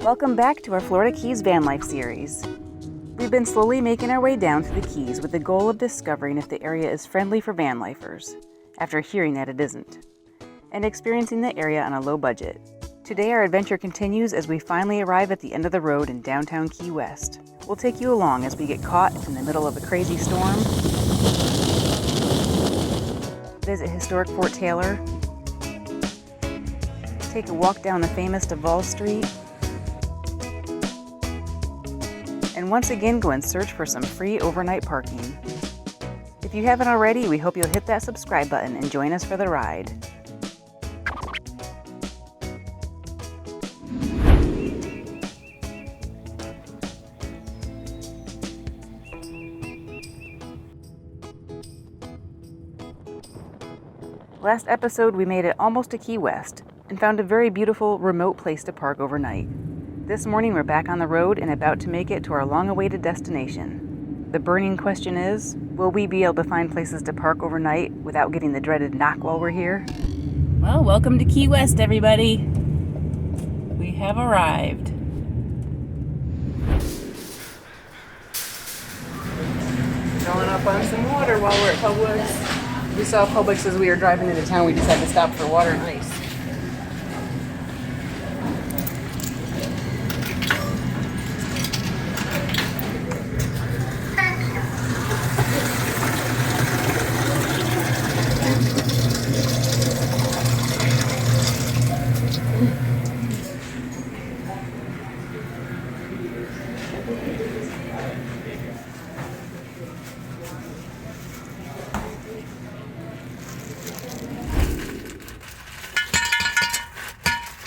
Welcome back to our Florida Keys van life series. We've been slowly making our way down to the Keys with the goal of discovering if the area is friendly for van lifers, after hearing that it isn't, and experiencing the area on a low budget. Today our adventure continues as we finally arrive at the end of the road in downtown Key West. We'll take you along as we get caught in the middle of a crazy storm, visit historic Fort Taylor, take a walk down the famous Duval Street, and once again go and search for some free overnight parking. If you haven't already, we hope you'll hit that subscribe button and join us for the ride. Last episode, we made it almost to Key West and found a very beautiful, remote place to park overnight. This morning, we're back on the road and about to make it to our long-awaited destination. The burning question is, will we be able to find places to park overnight without getting the dreaded knock while we're here? Well, welcome to Key West, everybody. We have arrived. Filling up on some water while we're at Publix. We saw Publix as we were driving into town. We decided to stop for water and ice.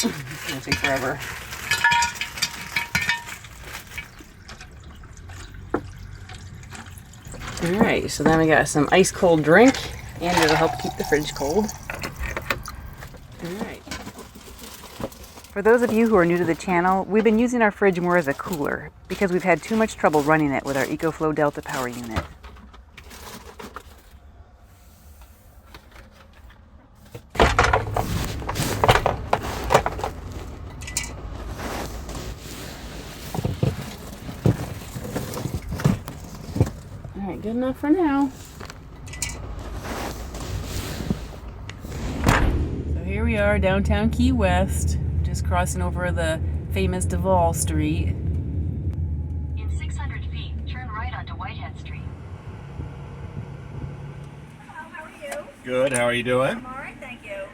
It's gonna take forever. Alright, so then we got some ice cold drink, and it'll help keep the fridge cold. Alright. For those of you who are new to the channel, we've been using our fridge more as a cooler because we've had too much trouble running it with our EcoFlow Delta power unit. Alright, good enough for now. So here we are, downtown Key West, just crossing over the famous Duval Street. In 600 feet, turn right onto Whitehead Street. Hello, how are you? Good, how are you doing? I'm all right, thank you.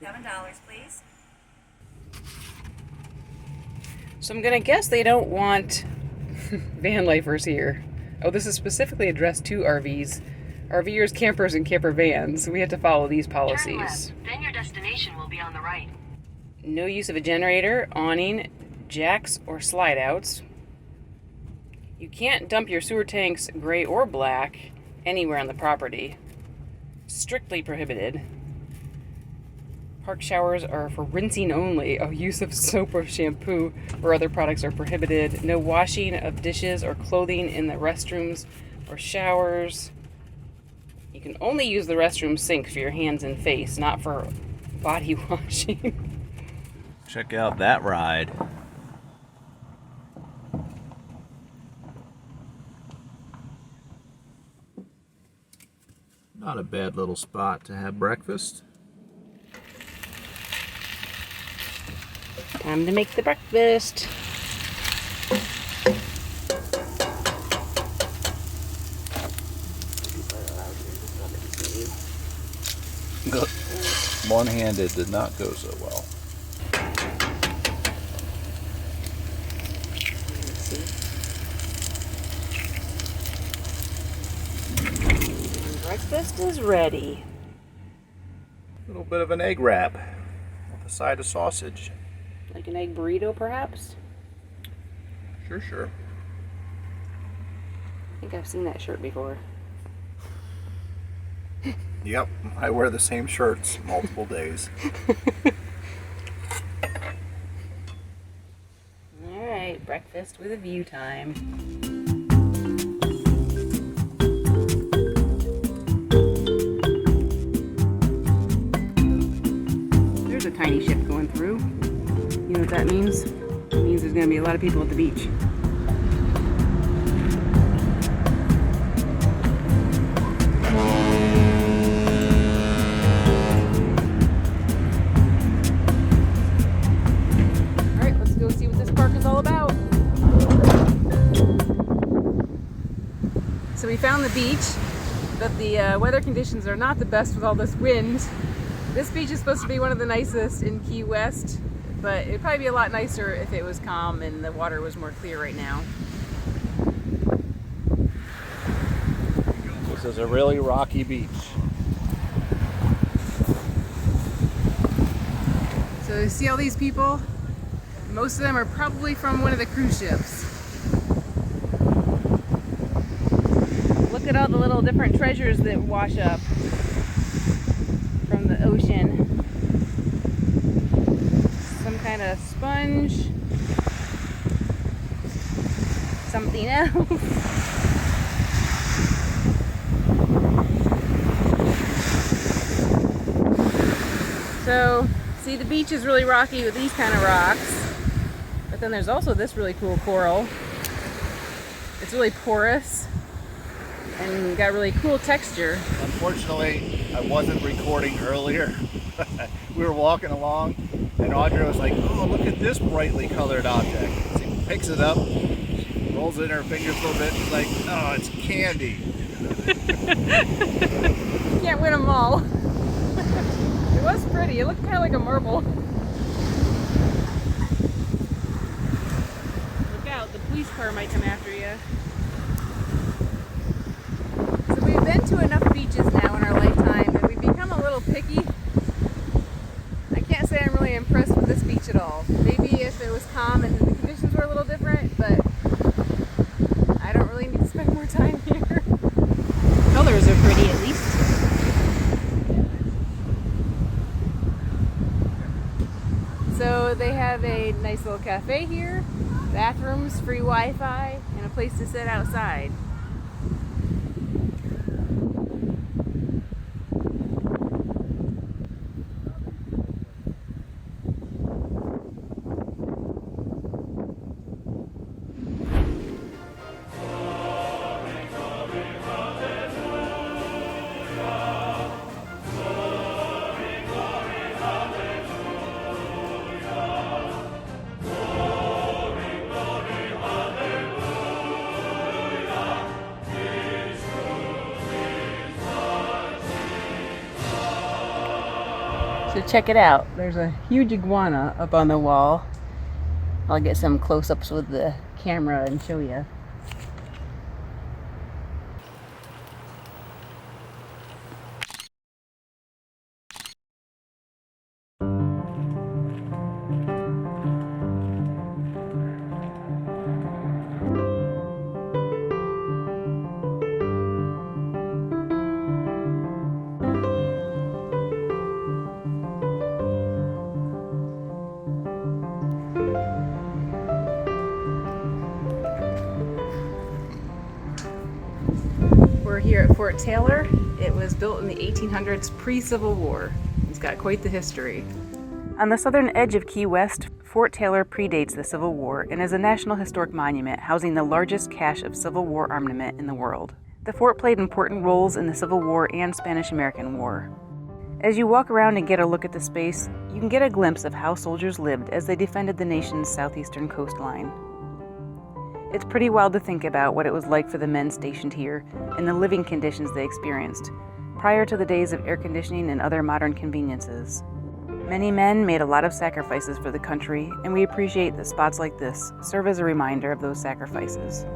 $7, please. So I'm gonna guess they don't want van lifers here. Oh, this is specifically addressed to RVs. RVers, campers, and camper vans. So we have to follow these Turn policies. left, then your destination will be on the right. No use of a generator, awning, jacks, or slide outs. You can't dump your sewer tanks, gray or black, anywhere on the property. Strictly prohibited. Park showers are for rinsing only. Oh, use of soap or shampoo or other products are prohibited. No washing of dishes or clothing in the restrooms or showers. You can only use the restroom sink for your hands and face, not for body washing. Check out that ride. Not a bad little spot to have breakfast. Time to make the breakfast. One-handed did not go so well. Breakfast is ready. A little bit of an egg wrap with a side of sausage. Like an egg burrito, perhaps? Sure. I think I've seen that shirt before. Yep, I wear the same shirts multiple days. Alright, breakfast with a view time. There's a tiny ship going through. You know what that means? It means there's going to be a lot of people at the beach. Alright, let's go see what this park is all about. So we found the beach, but the weather conditions are not the best with all this wind. This beach is supposed to be one of the nicest in Key West, but it'd probably be a lot nicer if it was calm and the water was more clear right now. This is a really rocky beach. So you see all these people? Most of them are probably from one of the cruise ships. Look at all the little different treasures that wash up from the ocean. Some kind of sponge. Something else. So, see, the beach is really rocky with these kind of rocks. But then there's also this really cool coral. It's really porous and got really cool texture. Unfortunately, I wasn't recording earlier. We were walking along and Audra was like, oh, look at this brightly colored object. She picks it up, rolls it in her fingers a little bit, she's like, oh, it's candy. Can't win them all. It was pretty. It looked kind of like a marble. Look out, the police car might come after you. So we've been to enough beaches now in our lifetime that we've become a little picky. I can't say I'm really impressed with this beach at all. Maybe if it was calm and the conditions were a little different, but I don't really need to spend more time here. Colors are pretty at least. So they have a nice little cafe here, bathrooms, free Wi-Fi, and a place to sit outside. So check it out. There's a huge iguana up on the wall. I'll get some close-ups with the camera and show you. We're here at Fort Taylor. It was built in the 1800s, pre-Civil War. It's got quite the history. On the southern edge of Key West, Fort Taylor predates the Civil War and is a National Historic Monument housing the largest cache of Civil War armament in the world. The fort played important roles in the Civil War and Spanish-American War. As you walk around and get a look at the space, you can get a glimpse of how soldiers lived as they defended the nation's southeastern coastline. It's pretty wild to think about what it was like for the men stationed here and the living conditions they experienced, prior to the days of air conditioning and other modern conveniences. Many men made a lot of sacrifices for the country, and we appreciate that spots like this serve as a reminder of those sacrifices.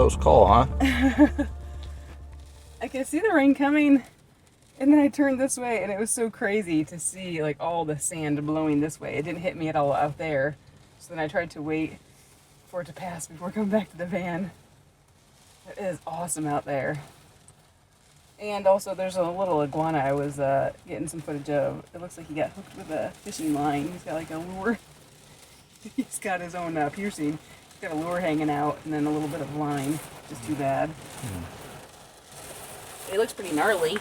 close call, huh? I could see the rain coming, and then I turned this way, and it was so crazy to see like all the sand blowing this way. It didn't hit me at all out there. So then I tried to wait for it to pass before coming back to the van. It is awesome out there. And also there's a little iguana I was getting some footage of. It looks like he got hooked with a fishing line. He's got like a lure. He's got his own piercing. He's got a lure hanging out and then a little bit of line. Just too bad. It looks pretty gnarly.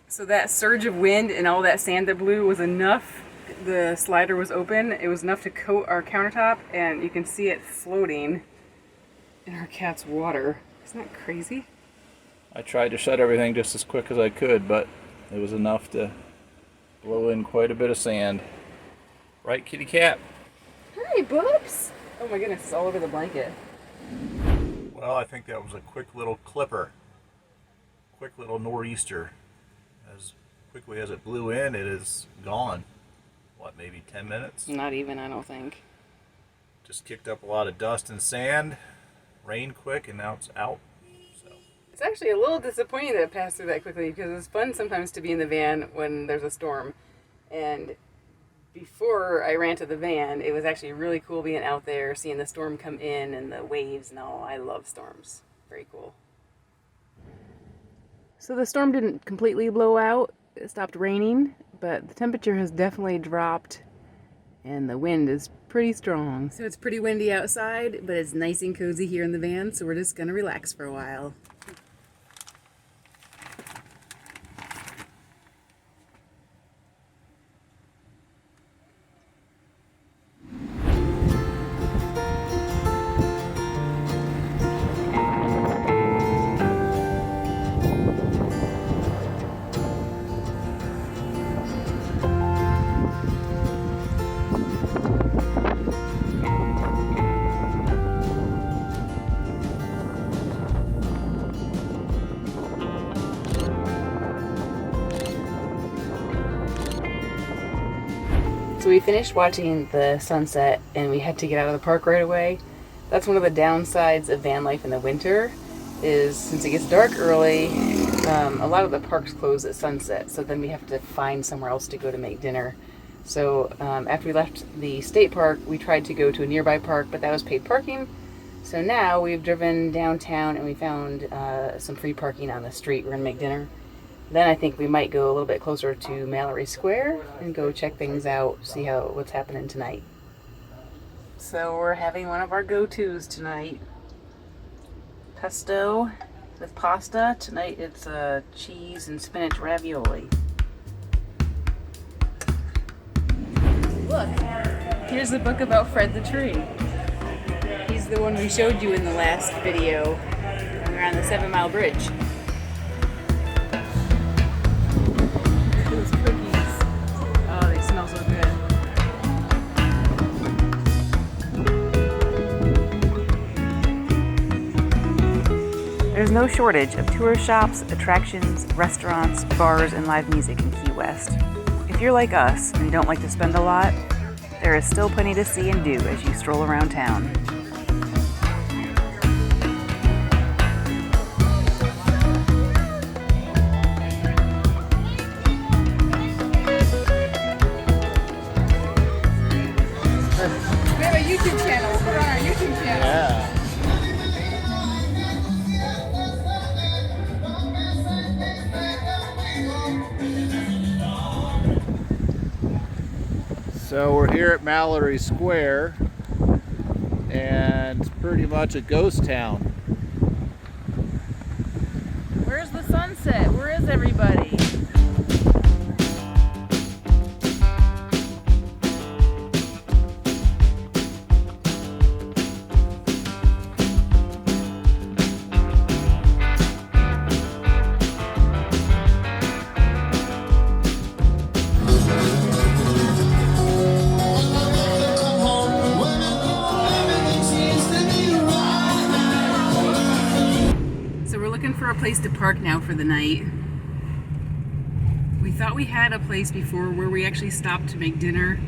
So that surge of wind and all that sand that blew was enough. The slider was open. It was enough to coat our countertop, and you can see it floating in our cat's water. Isn't that crazy? I tried to shut everything just as quick as I could, but it was enough to blow in quite a bit of sand. Right, kitty cat? Hi, Bubs! Oh my goodness, it's all over the blanket. Well, I think that was a quick little clipper. Quick little nor'easter. As quickly as it blew in, it is gone. What, maybe 10 minutes? Not even, I don't think. Just kicked up a lot of dust and sand, rained quick, and now it's out. So It's actually a little disappointing that it passed through that quickly, because it's fun sometimes to be in the van when there's a storm. And before I ran to the van, it was actually really cool being out there, seeing the storm come in and the waves and all. I love storms. Very cool. So the storm didn't completely blow out. It stopped raining, but the temperature has definitely dropped and the wind is pretty strong. So it's pretty windy outside, but it's nice and cozy here in the van, so we're just gonna relax for a while. So we finished watching the sunset and we had to get out of the park right away. That's one of the downsides of van life in the winter, is since it gets dark early, a lot of the parks close at sunset, so then we have to find somewhere else to go to make dinner. So after we left the state park, we tried to go to a nearby park, but that was paid parking. So now we've driven downtown and we found some free parking on the street. We're gonna make dinner. Then I think we might go a little bit closer to Mallory Square and go check things out, see what's happening tonight. So we're having one of our go-tos tonight. Pesto with pasta. Tonight it's cheese and spinach ravioli. Look, here's the book about Fred the Tree. He's the one we showed you in the last video when we were on the 7 Mile Bridge. Those cookies. Oh, they smell so good. There's no shortage of tourist shops, attractions, restaurants, bars, and live music in Key West. If you're like us and don't like to spend a lot, there is still plenty to see and do as you stroll around town. We have a YouTube channel. We're on our YouTube channel. yeah. So we're here at Mallory Square, and it's pretty much a ghost town. Where's the sunset? Where is everybody? For a place to park now for the night. We thought we had a place before where we actually stopped to make dinner,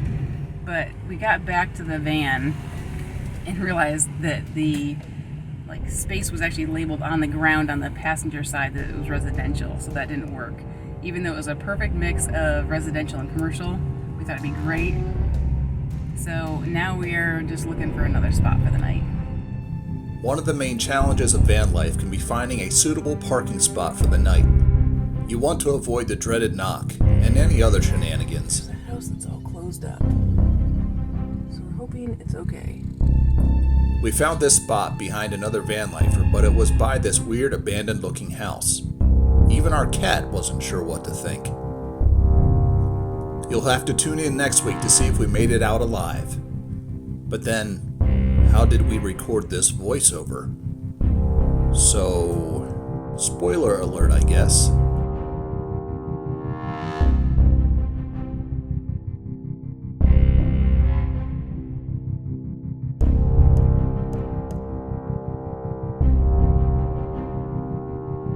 but we got back to the van and realized that the like space was actually labeled on the ground on the passenger side that it was residential, so that didn't work. Even though it was a perfect mix of residential and commercial, we thought it'd be great. So now we are just looking for another spot for the night. One of the main challenges of van life can be finding a suitable parking spot for the night. You want to avoid the dreaded knock and any other shenanigans. There's a house that's all closed up, so we're hoping it's okay. We found this spot behind another van lifer, but it was by this weird abandoned looking house. Even our cat wasn't sure what to think. You'll have to tune in next week to see if we made it out alive. But then, how did we record this voiceover? So, spoiler alert, I guess.